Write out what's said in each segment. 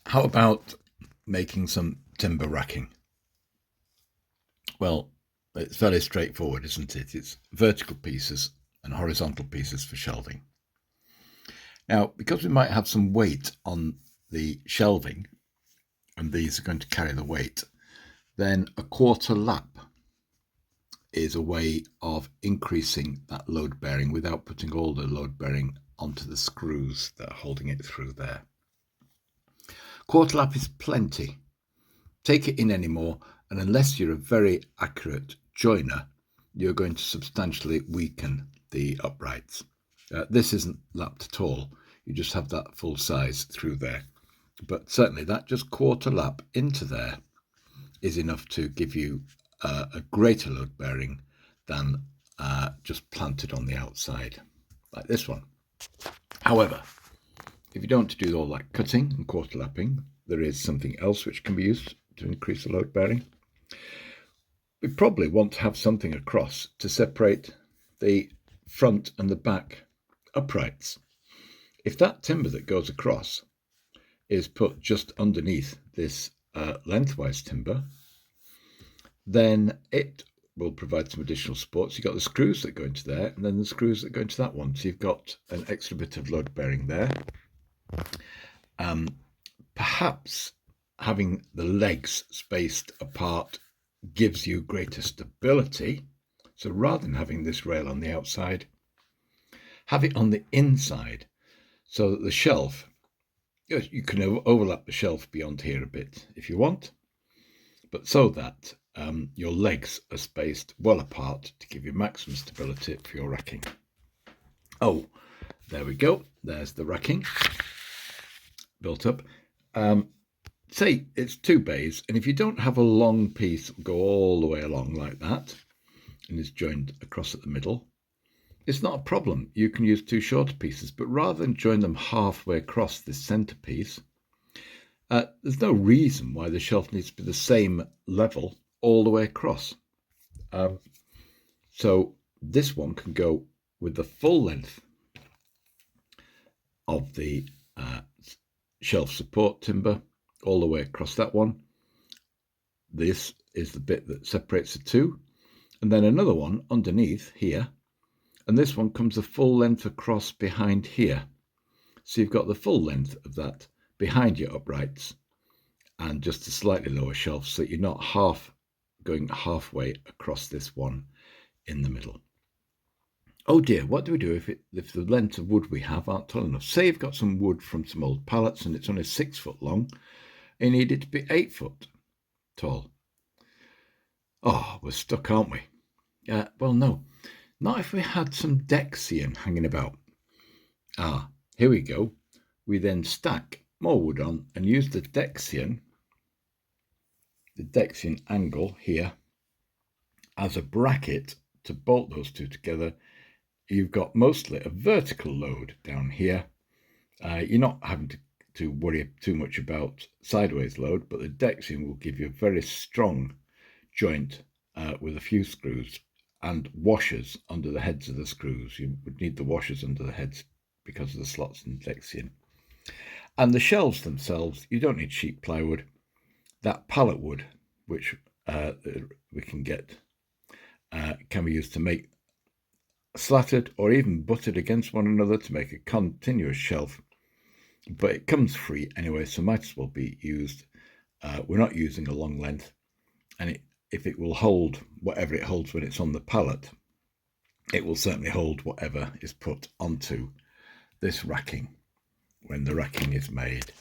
How about making some timber racking? Well, it's very straightforward, isn't it? It's vertical pieces and horizontal pieces for shelving. Now, because we might have some weight on the shelving, and these are going to carry the weight, then a quarter lap is a way of increasing that load bearing without putting all the load bearing onto the screws that are holding it through there. Quarter lap is plenty. Take it in anymore, and unless you're a very accurate joiner, you're going to substantially weaken the uprights. This isn't lapped at all. You just have that full size through there. But certainly that just quarter lap into there is enough to give you a greater load bearing than just planted on the outside, like this one. However, if you don't want to do all that cutting and quarter lapping, there is something else which can be used to increase the load bearing. We probably want to have something across to separate the front and the back uprights. If that timber that goes across is put just underneath this lengthwise timber, then it will provide some additional support. So you've got the screws that go into there, and then the screws that go into that one. So you've got an extra bit of load bearing there. Perhaps having the legs spaced apart gives you greater stability. So rather than having this rail on the outside, have it on the inside so that the shelf, you can overlap the shelf beyond here a bit if you want, but so that your legs are spaced well apart to give you maximum stability for your racking. Oh, there we go. There's the racking built up. Say it's 2 bays, and if you don't have a long piece go all the way along like that and is joined across at the middle, it's not a problem. You can use 2 shorter pieces, but rather than join them halfway across this centre piece, there's no reason why the shelf needs to be the same level all the way across. So this one can go with the full length of the shelf support timber all the way across that one. This is the bit that separates the two, and then another one underneath here, and this one comes the full length across behind here. So you've got the full length of that behind your uprights and just a slightly lower shelf, so that you're not going halfway across this one in the middle. Oh dear, what do we do if the length of wood we have aren't tall enough? Say you've got some wood from some old pallets and it's only 6 foot long, and you need it to be 8 foot tall. Oh, we're stuck, aren't we? Well, no, not if we had some Dexian hanging about. Here we go. We then stack more wood on and use the Dexian angle here as a bracket to bolt those two together. You've got mostly a vertical load down here. You're not having to worry too much about sideways load, but the Dexian will give you a very strong joint with a few screws and washers under the heads of the screws. You would need the washers under the heads because of the slots in the Dexian. And the shelves themselves, you don't need sheet plywood. That pallet wood, which we can get, can be used to make slatted or even butted against one another to make a continuous shelf. But it comes free anyway, so might as well be used. We're not using a long length, and if it will hold whatever it holds when it's on the pallet, it will certainly hold whatever is put onto this racking when the racking is made.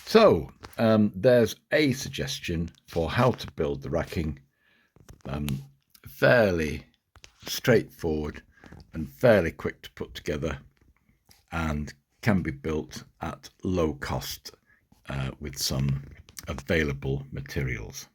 So there's a suggestion for how to build the racking. Fairly straightforward and fairly quick to put together, and can be built at low cost with some available materials.